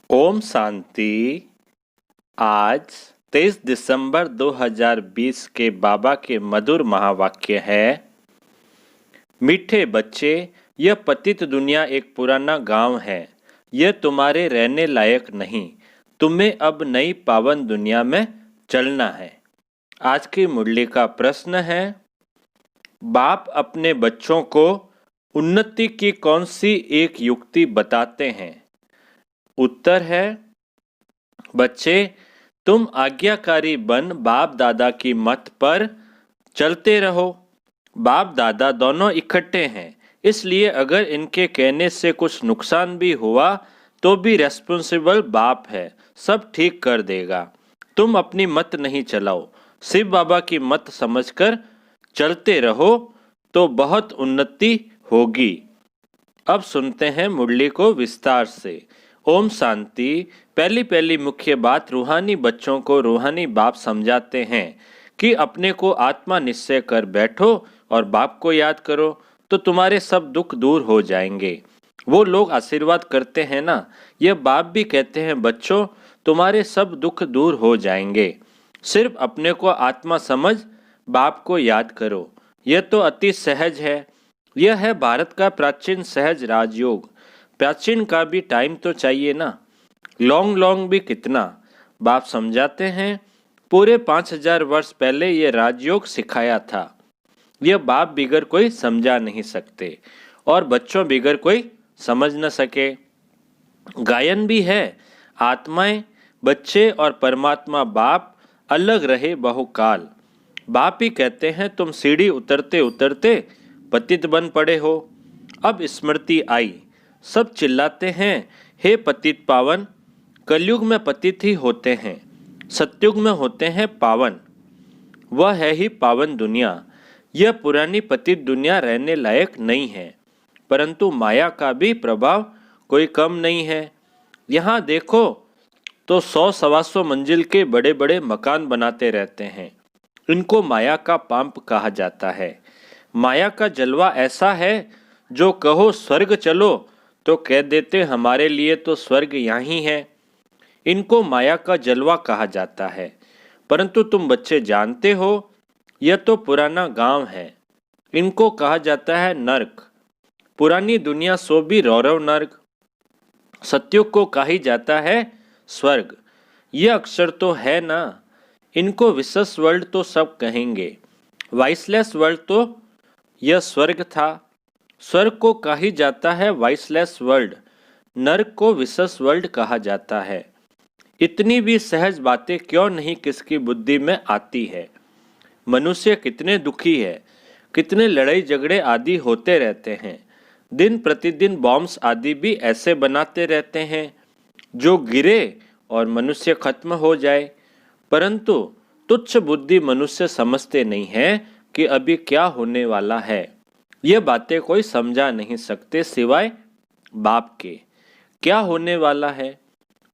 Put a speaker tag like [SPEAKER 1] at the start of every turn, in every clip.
[SPEAKER 1] ओम शांति। आज 23 दिसंबर 2020 के बाबा के मधुर महावाक्य है। मीठे बच्चे, यह पतित दुनिया एक पुराना गांव है। यह तुम्हारे रहने लायक नहीं। तुम्हें अब नई पावन दुनिया में चलना है। आज की मुरली का प्रश्न है, बाप अपने बच्चों को उन्नति की कौन सी एक युक्ति बताते हैं? उत्तर है, बच्चे, तुम आज्ञाकारी बन बाप दादा की मत पर चलते रहो। बाप दादा दोनों इकट्ठे हैं, इसलिए अगर इनके कहने से कुछ नुकसान भी हुआ तो भी रेस्पॉन्सिबल बाप है, सब ठीक कर देगा। तुम अपनी मत नहीं चलाओ, शिव बाबा की मत समझकर चलते रहो तो बहुत उन्नति होगी। अब सुनते हैं मुरली को विस्तार से। ओम शांति। पहली पहली मुख्य बात, रूहानी बच्चों को रूहानी बाप समझाते हैं कि अपने को आत्मा निश्चय कर बैठो और बाप को याद करो तो तुम्हारे सब दुख दूर हो जाएंगे। वो लोग आशीर्वाद करते हैं ना, ये बाप भी कहते हैं बच्चों तुम्हारे सब दुख दूर हो जाएंगे। सिर्फ अपने को आत्मा समझ बाप को याद करो। यह तो अति सहज है। यह है भारत का प्राचीन सहज राजयोग। प्राचीन का भी टाइम तो चाहिए ना, लॉन्ग भी कितना। बाप समझाते हैं पूरे 5000 वर्ष पहले यह राजयोग सिखाया था। यह बाप बिगर कोई समझा नहीं सकते और बच्चों बिगर कोई समझ न सके। गायन भी है, आत्माएं बच्चे और परमात्मा बाप अलग रहे बहुकाल। बाप ही कहते हैं तुम सीढ़ी उतरते उतरते पतित बन पड़े हो। अब स्मृति आई, सब चिल्लाते हैं हे पतित पावन। कलयुग में पतित ही होते हैं, सतयुग में होते हैं पावन। वह है ही पावन दुनिया। यह पुरानी पतित दुनिया रहने लायक नहीं है, परंतु माया का भी प्रभाव कोई कम नहीं है। यहाँ देखो तो 100-125 मंजिल के बड़े बड़े मकान बनाते रहते हैं। इनको माया का पांप कहा जाता है। माया का जलवा ऐसा है, जो कहो स्वर्ग चलो तो कह देते हमारे लिए तो स्वर्ग यहाँ है। इनको माया का जलवा कहा जाता है, परंतु तुम बच्चे जानते हो यह तो पुराना गांव है। इनको कहा जाता है नरक। पुरानी दुनिया सो भी रौरव नरक। सत्युग को कहा जाता है स्वर्ग। यह अक्षर तो है ना। इनको विशेष वर्ल्ड तो सब कहेंगे, वाइसलेस वर्ल्ड तो यह स्वर्ग था। स्वर्ग को कहा जाता है वाइसलेस वर्ल्ड, नरक को विशेष वर्ल्ड कहा जाता है। इतनी भी सहज बातें क्यों नहीं किसकी बुद्धि में आती है। मनुष्य कितने दुखी है, कितने लड़ाई झगड़े आदि होते रहते हैं। दिन प्रतिदिन बॉम्ब्स आदि भी ऐसे बनाते रहते हैं जो गिरे और मनुष्य खत्म हो जाए, परंतु तुच्छ बुद्धि मनुष्य समझते नहीं है कि अभी क्या होने वाला है। ये बातें कोई समझा नहीं सकते सिवाय बाप के। क्या होने वाला है?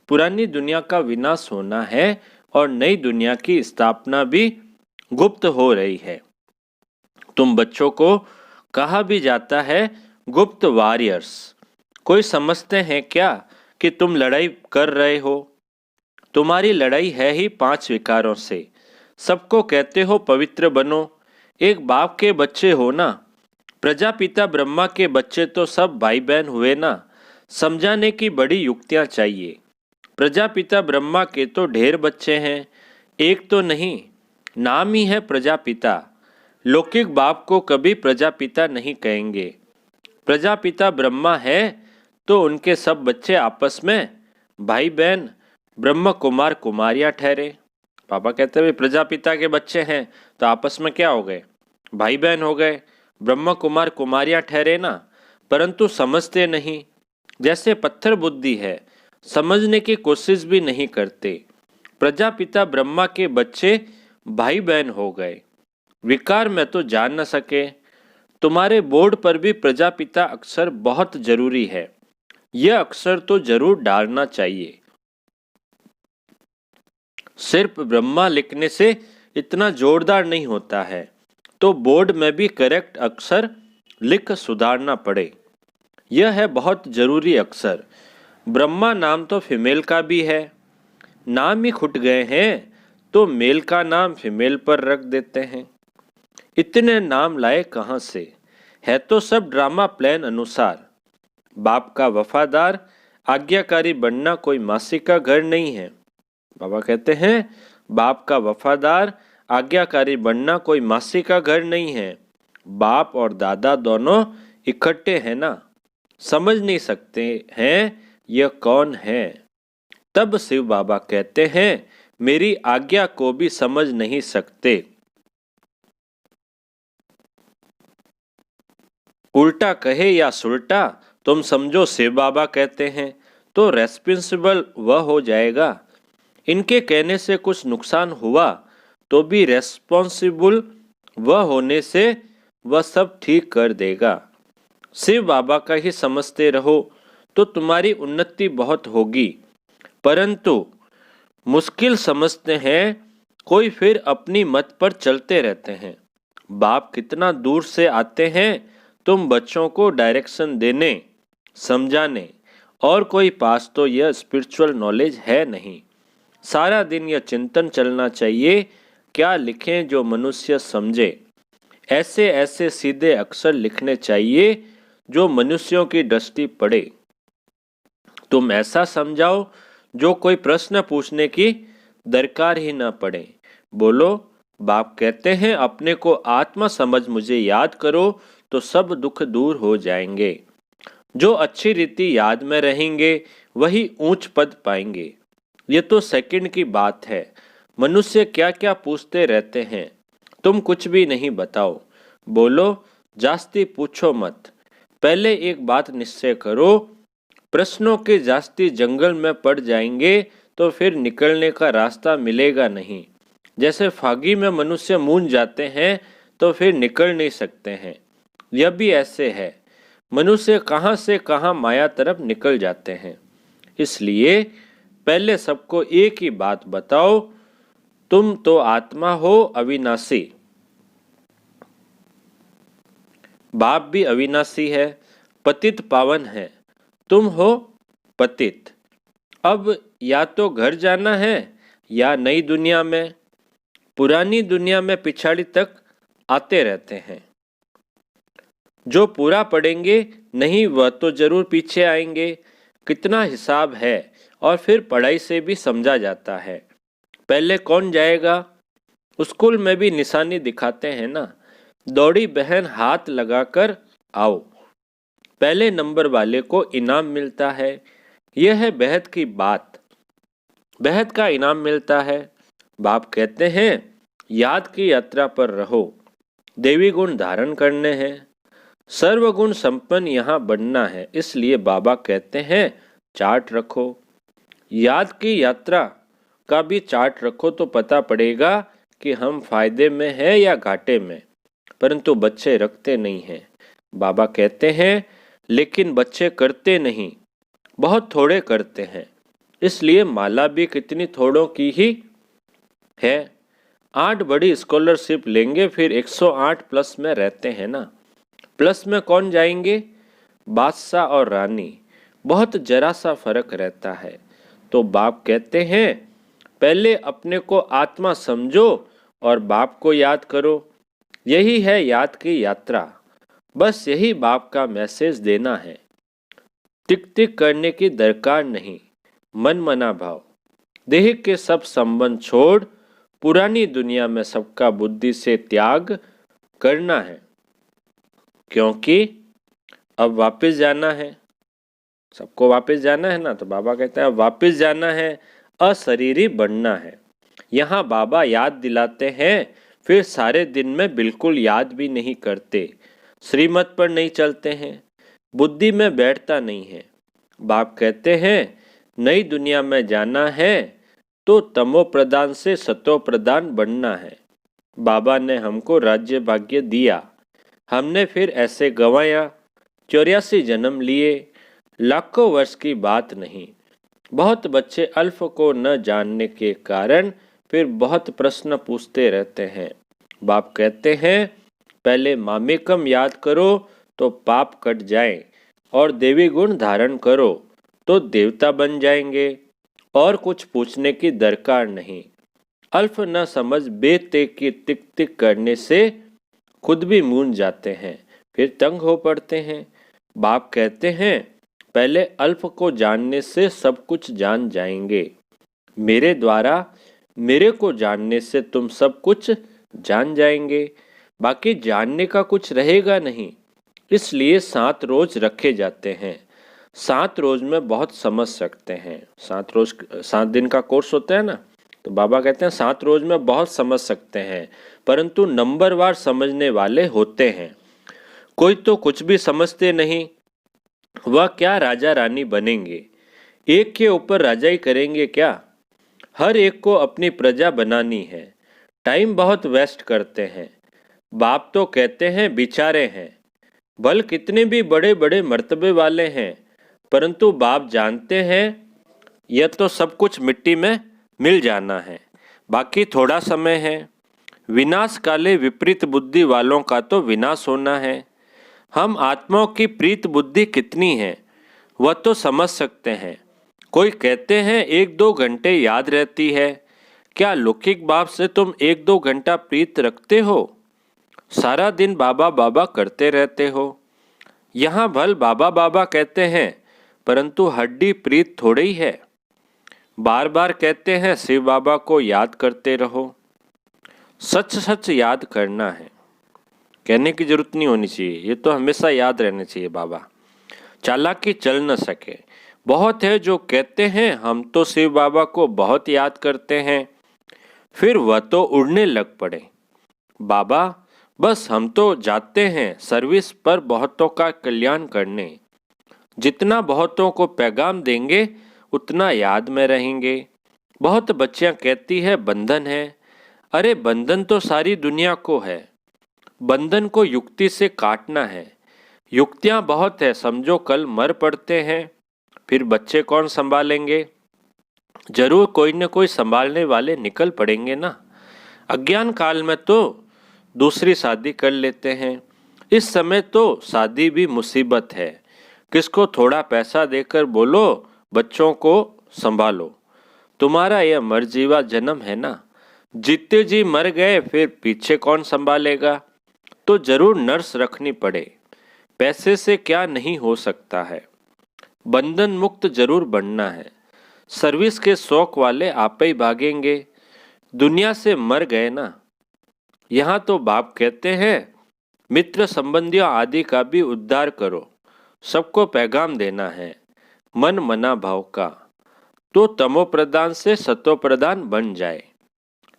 [SPEAKER 1] पुरानी दुनिया का विनाश होना है और नई दुनिया की स्थापना भी गुप्त हो रही है। तुम बच्चों को कहा भी जाता है गुप्त वॉरियर्स। कोई समझते हैं क्या कि तुम लड़ाई कर रहे हो? तुम्हारी लड़ाई है ही 5 विकारों से। सबको कहते हो पवित्र बनो, एक बाप के बच्चे हो ना। प्रजापिता ब्रह्मा के बच्चे तो सब भाई बहन हुए ना। समझाने की बड़ी युक्तियां चाहिए। प्रजापिता ब्रह्मा के तो ढेर बच्चे हैं, एक तो नहीं, नाम ही है प्रजापिता। लौकिक बाप को कभी प्रजापिता नहीं कहेंगे। प्रजापिता ब्रह्मा है तो उनके सब बच्चे आपस में भाई बहन ब्रह्म कुमार कुमारियां ठहरे। पापा कहते हैं प्रजापिता के बच्चे हैं तो आपस में क्या हो गए? भाई बहन हो गए, ब्रह्म कुमार कुमारियां ठहरे ना। परंतु समझते नहीं, जैसे पत्थर बुद्धि है, समझने की कोशिश भी नहीं करते। प्रजापिता ब्रह्मा के बच्चे भाई बहन हो गए, विकार में तो जान न सके। तुम्हारे बोर्ड पर भी प्रजापिता अक्षर बहुत जरूरी है। यह अक्षर तो जरूर डालना चाहिए। सिर्फ ब्रह्मा लिखने से इतना जोरदार नहीं होता है, तो बोर्ड में भी करेक्ट अक्षर लिख सुधारना पड़े। यह है बहुत जरूरी अक्षर। ब्रह्मा नाम तो फीमेल का भी है, नाम ही खुट गए हैं तो मेल का नाम फीमेल पर रख देते हैं। इतने नाम लाए कहाँ से? है तो सब ड्रामा प्लान अनुसार। बाप का वफादार आज्ञाकारी बनना कोई मासी का घर नहीं है। बाबा कहते हैं बाप का वफादार आज्ञाकारी बनना कोई मासी का घर नहीं है। बाप और दादा दोनों इकट्ठे हैं ना, समझ नहीं सकते हैं यह कौन है। तब शिव बाबा कहते हैं मेरी आज्ञा को भी समझ नहीं सकते। उल्टा कहे या सुलटा तुम समझो शिव बाबा कहते हैं तो रेस्पॉन्सिबल वह हो जाएगा। इनके कहने से कुछ नुकसान हुआ तो भी रेस्पॉन्सिबल वह होने से वह सब ठीक कर देगा। शिव बाबा का ही समझते रहो तो तुम्हारी उन्नति बहुत होगी। परंतु मुश्किल समझते हैं कोई फिर अपनी मत पर चलते रहते हैं। बाप कितना दूर से आते हैं तुम बच्चों को डायरेक्शन देने समझाने, और कोई पास तो यह स्पिरिचुअल नॉलेज है नहीं। सारा दिन यह चिंतन चलना चाहिए क्या लिखें जो मनुष्य समझे। ऐसे ऐसे सीधे अक्षर लिखने चाहिए जो मनुष्यों की दृष्टि पड़े। तुम ऐसा समझाओ जो कोई प्रश्न पूछने की दरकार ही न पड़े। बोलो बाप कहते हैं अपने को आत्मा समझ मुझे याद करो तो सब दुख दूर हो जाएंगे। जो अच्छी रीति याद में रहेंगे वही ऊंच पद पाएंगे। ये तो सेकंड की बात है। मनुष्य क्या क्या पूछते रहते हैं, तुम कुछ भी नहीं बताओ। बोलो जास्ती पूछो मत। पहले एक बात निश्चय करो, प्रश्नों के जास्ती जंगल में पड़ जाएंगे तो फिर निकलने का रास्ता मिलेगा नहीं। जैसे फागी में मनुष्य मूंझ जाते हैं तो फिर निकल नहीं सकते हैं, यह भी ऐसे है। मनुष्य कहाँ से कहाँ माया तरफ निकल जाते हैं। इसलिए पहले सबको एक ही बात बताओ, तुम तो आत्मा हो अविनाशी। बाप भी अविनाशी है, पतित पावन है। तुम हो पतित। अब या तो घर जाना है या नई दुनिया में। पुरानी दुनिया में पिछाड़ी तक आते रहते हैं। जो पूरा पढ़ेंगे नहीं वह तो जरूर पीछे आएंगे। कितना हिसाब है और फिर पढ़ाई से भी समझा जाता है। पहले कौन जाएगा? स्कूल में भी निशानी दिखाते हैं ना, दौड़ी बहन हाथ लगाकर आओ, पहले नंबर वाले को इनाम मिलता है। यह है बेहद की बात, बेहद का इनाम मिलता है। बाप कहते हैं याद की यात्रा पर रहो, देवी गुण धारण करने हैं, सर्वगुण संपन्न यहाँ बनना है। इसलिए बाबा कहते हैं चार्ट रखो। याद की यात्रा का भी चार्ट रखो तो पता पड़ेगा कि हम फायदे में हैं या घाटे में। परंतु बच्चे रखते नहीं हैं। बाबा कहते हैं लेकिन बच्चे करते नहीं, बहुत थोड़े करते हैं। इसलिए माला भी कितनी थोड़ों की ही है। 8 बड़ी स्कॉलरशिप लेंगे फिर 108 प्लस में रहते हैं ना। प्लस में कौन जाएंगे? बादशाह और रानी, बहुत जरा सा फर्क रहता है। तो बाप कहते हैं पहले अपने को आत्मा समझो और बाप को याद करो। यही है याद की यात्रा। बस यही बाप का मैसेज देना है। टिक टिक करने की दरकार नहीं, मन मना भाव। देह के सब संबंध छोड़ पुरानी दुनिया में सबका बुद्धि से त्याग करना है, क्योंकि अब वापस जाना है। सबको वापस जाना है ना, तो बाबा कहते हैं अब वापस जाना है, अशरीरी बनना है। यहाँ बाबा याद दिलाते हैं फिर सारे दिन में बिल्कुल याद भी नहीं करते, श्रीमत पर नहीं चलते हैं, बुद्धि में बैठता नहीं है। बाप कहते हैं नई दुनिया में जाना है तो तमो प्रधान से सतो प्रधान बनना है। बाबा ने हमको राज्य भाग्य दिया, हमने फिर ऐसे गंवाया। 84 जन्म लिए, लाखों वर्ष की बात नहीं। बहुत बच्चे अल्फ को न जानने के कारण फिर बहुत प्रश्न पूछते रहते हैं। बाप कहते हैं पहले मामेकम याद करो तो पाप कट जाए और देवी गुण धारण करो तो देवता बन जाएंगे और कुछ पूछने की दरकार नहीं। अल्फ न समझ बेते की टिक टिक करने से खुद भी मूंझ जाते हैं, फिर तंग हो पड़ते हैं। बाप कहते हैं पहले अल्फ को जानने से सब कुछ जान जाएंगे। मेरे द्वारा मेरे को जानने से तुम सब कुछ जान जाएंगे, बाकी जानने का कुछ रहेगा नहीं। इसलिए 7 रोज रखे जाते हैं। 7 रोज में बहुत समझ सकते हैं। 7 दिन का कोर्स होता है ना, तो बाबा कहते हैं 7 रोज में बहुत समझ सकते हैं, परंतु नंबरवार समझने वाले होते हैं। कोई तो कुछ भी समझते नहीं, वह क्या राजा रानी बनेंगे, एक के ऊपर राजाई करेंगे क्या। हर एक को अपनी प्रजा बनानी है, टाइम बहुत वेस्ट करते हैं। बाप तो कहते हैं बिचारे हैं, बल कितने भी बड़े बड़े मर्तबे वाले हैं, परंतु बाप जानते हैं यह तो सब कुछ मिट्टी में मिल जाना है, बाकी थोड़ा समय है। विनाश काले विपरीत बुद्धि वालों का तो विनाश होना है। हम आत्माओं की प्रीत बुद्धि कितनी है वह तो समझ सकते हैं। कोई कहते हैं 1-2 घंटे याद रहती है, क्या लौकिक बाप से तुम 1-2 घंटा प्रीत रखते हो? सारा दिन बाबा बाबा करते रहते हो। यहाँ भल बाबा बाबा कहते हैं, परंतु हड्डी प्रीत थोड़ी ही है। बार बार कहते हैं शिव बाबा को याद करते रहो। सच सच याद करना है, कहने की जरूरत नहीं होनी चाहिए, ये तो हमेशा याद रहना चाहिए। बाबा चालाकी चल न सके। बहुत है जो कहते हैं हम तो शिव बाबा को बहुत याद करते हैं, फिर वह तो उड़ने लग पड़े। बाबा बस हम तो जाते हैं सर्विस पर बहुतों का कल्याण करने। जितना बहुतों को पैगाम देंगे उतना याद में रहेंगे। बहुत बच्चियां कहती है बंधन है, अरे बंधन तो सारी दुनिया को है। बंधन को युक्ति से काटना है। युक्तियां बहुत है, समझो कल मर पड़ते हैं, फिर बच्चे कौन संभालेंगे? जरूर कोई न कोई संभालने वाले निकल पड़ेंगे ना। अज्ञान काल में तो दूसरी शादी कर लेते हैं। इस समय तो शादी भी मुसीबत है। किसको थोड़ा पैसा देकर बोलो बच्चों को संभालो। तुम्हारा यह मरजीवा जन्म है ना, जीते जी मर गए फिर पीछे कौन संभालेगा? तो जरूर नर्स रखनी पड़े। पैसे से क्या नहीं हो सकता है। बंधन मुक्त जरूर बनना है। सर्विस के शौक वाले आप ही भागेंगे। दुनिया से मर गए ना। यहाँ तो बाप कहते हैं मित्र संबंधियों आदि का भी उद्धार करो। सबको पैगाम देना है मन मना भाव का, तो तमो प्रधान से सतो प्रधान बन जाए।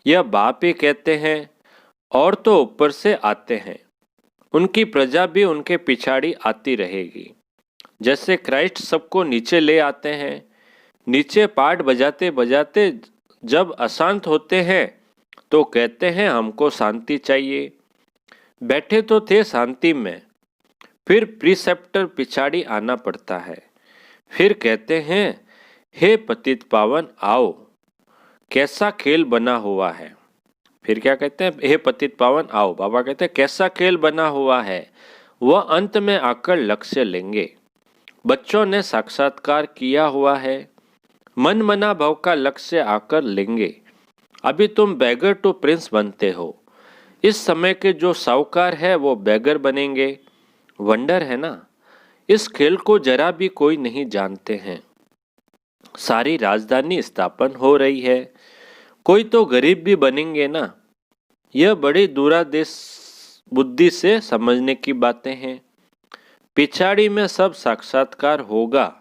[SPEAKER 1] यह बाप ही कहते हैं, और तो ऊपर से आते हैं। उनकी प्रजा भी उनके पिछाड़ी आती रहेगी। जैसे क्राइस्ट सबको नीचे ले आते हैं, नीचे पाठ बजाते बजाते जब अशांत होते हैं तो कहते हैं हमको शांति चाहिए। बैठे तो थे शांति में, फिर प्रीसेप्टर पिछाड़ी आना पड़ता है। फिर कहते हैं हे पतित पावन आओ, कैसा खेल बना हुआ है। फिर क्या कहते हैं? हे पतित पावन आओ। बाबा कहते हैं कैसा खेल बना हुआ है, वह अंत में आकर लक्ष्य लेंगे। बच्चों ने साक्षात्कार किया हुआ है, मन मना भाव का लक्ष्य आकर लेंगे। अभी तुम बैगर टू प्रिंस बनते हो। इस समय के जो साहूकार है वो बैगर बनेंगे। वंडर है ना। इस खेल को जरा भी कोई नहीं जानते हैं। सारी राजधानी स्थापन हो रही है, कोई तो गरीब भी बनेंगे ना। यह बड़ी दूरादेश बुद्धि से समझने की बातें हैं। पिछाड़ी में सब साक्षात्कार होगा।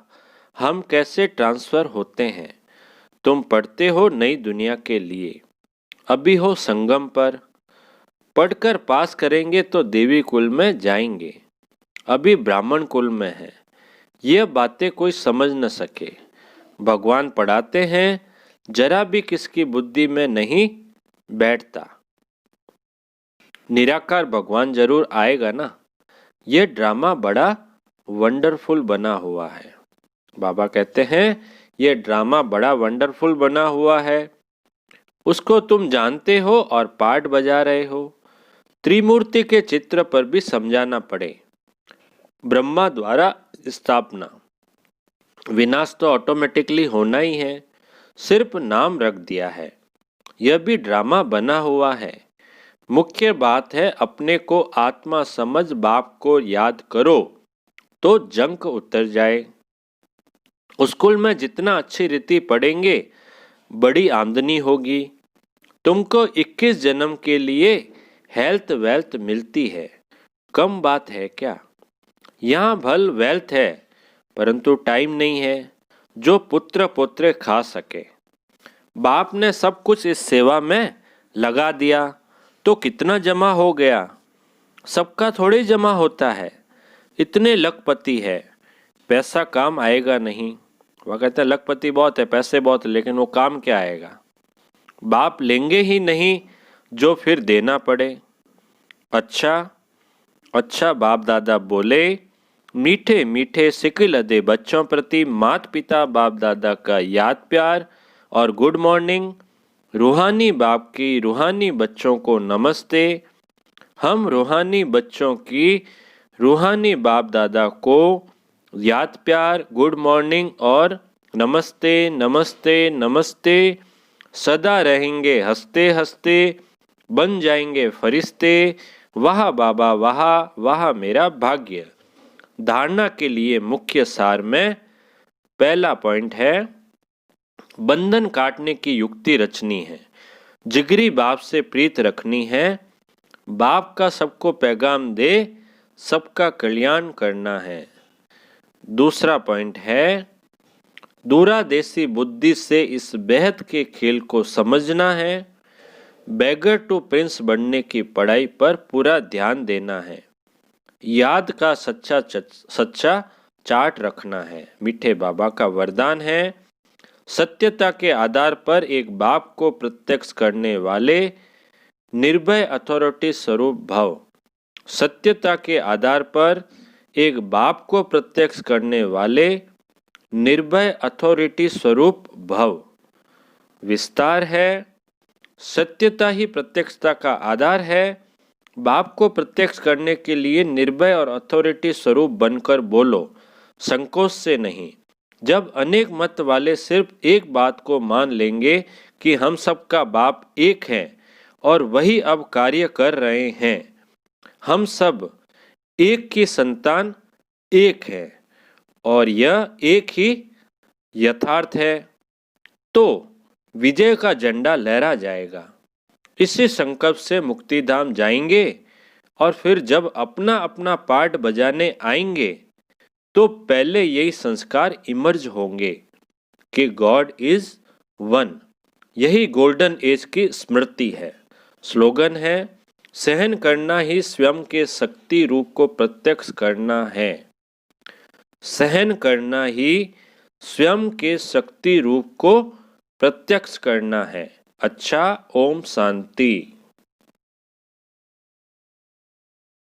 [SPEAKER 1] हम कैसे ट्रांसफर होते हैं। तुम पढ़ते हो नई दुनिया के लिए, अभी हो संगम पर। पढ़कर पास करेंगे तो देवी कुल में जाएंगे, अभी ब्राह्मण कुल में है। यह बातें कोई समझ न सके। भगवान पढ़ाते हैं, जरा भी किसकी बुद्धि में नहीं बैठता। निराकार भगवान जरूर आएगा ना। यह ड्रामा बड़ा वंडरफुल बना हुआ है। बाबा कहते हैं यह ड्रामा बड़ा वंडरफुल बना हुआ है। उसको तुम जानते हो और पाठ बजा रहे हो। त्रिमूर्ति के चित्र पर भी समझाना पड़े। ब्रह्मा द्वारा स्थापना, विनाश तो ऑटोमेटिकली होना ही है, सिर्फ नाम रख दिया है। यह भी ड्रामा बना हुआ है। मुख्य बात है अपने को आत्मा समझ बाप को याद करो तो जंक उतर जाए। स्कूल में जितना अच्छी रीति पढ़ेंगे बड़ी आमदनी होगी। तुमको 21 जन्म के लिए हेल्थ वेल्थ मिलती है, कम बात है क्या? यहाँ भल वेल्थ है परंतु टाइम नहीं है जो पुत्र पुत्र खा सके। बाप ने सब कुछ इस सेवा में लगा दिया तो कितना जमा हो गया? सबका थोड़ी जमा होता है। इतने लखपति है, पैसा काम आएगा नहीं। वह कहते हैं लखपति बहुत है, पैसे बहुत है, लेकिन वो काम क्या आएगा? बाप लेंगे ही नहीं जो फिर देना पड़े। अच्छा अच्छा, बाप दादा बोले। मीठे मीठे सिक लदे बच्चों प्रति माता पिता बाप दादा का याद प्यार और गुड मॉर्निंग। रूहानी बाप की रूहानी बच्चों को नमस्ते। हम रूहानी बच्चों की रूहानी बाप दादा को याद प्यार, गुड मॉर्निंग और नमस्ते नमस्ते नमस्ते। सदा रहेंगे हंसते हंसते, बन जाएंगे फरिश्ते। वाह बाबा वाह, वाह मेरा भाग्य। धारणा के लिए मुख्य सार में पहला पॉइंट है, बंधन काटने की युक्ति रचनी है। जिगरी बाप से प्रीत रखनी है। बाप का सबको पैगाम दे, सबका कल्याण करना है। दूसरा पॉइंट है, दूरादेशी बुद्धि से इस बेहद के खेल को समझना है। बैगर टू प्रिंस बनने की पढ़ाई पर पूरा ध्यान देना है। याद का सच्चा चार्ट रखना है। मीठे बाबा का वरदान है, सत्यता के आधार पर एक बाप को प्रत्यक्ष करने वाले निर्भय अथॉरिटी स्वरूप भव। सत्यता के आधार पर एक बाप को प्रत्यक्ष करने वाले निर्भय अथॉरिटी स्वरूप भव। विस्तार है, सत्यता ही प्रत्यक्षता का आधार है। बाप को प्रत्यक्ष करने के लिए निर्भय और अथॉरिटी स्वरूप बनकर बोलो, संकोच से नहीं। जब अनेक मत वाले सिर्फ एक बात को मान लेंगे कि हम सबका बाप एक है और वही अब कार्य कर रहे हैं, हम सब एक की संतान एक है और यह एक ही यथार्थ है, तो विजय का झंडा लहरा जाएगा। इसी संकल्प से मुक्तिधाम जाएंगे और फिर जब अपना अपना पार्ट बजाने आएंगे तो पहले यही संस्कार इमर्ज होंगे कि गॉड इज वन। यही गोल्डन एज की स्मृति है। स्लोगन है, सहन करना ही स्वयं के शक्ति रूप को प्रत्यक्ष करना है। सहन करना ही स्वयं के शक्ति रूप को प्रत्यक्ष करना है। अच्छा, ओम शांति।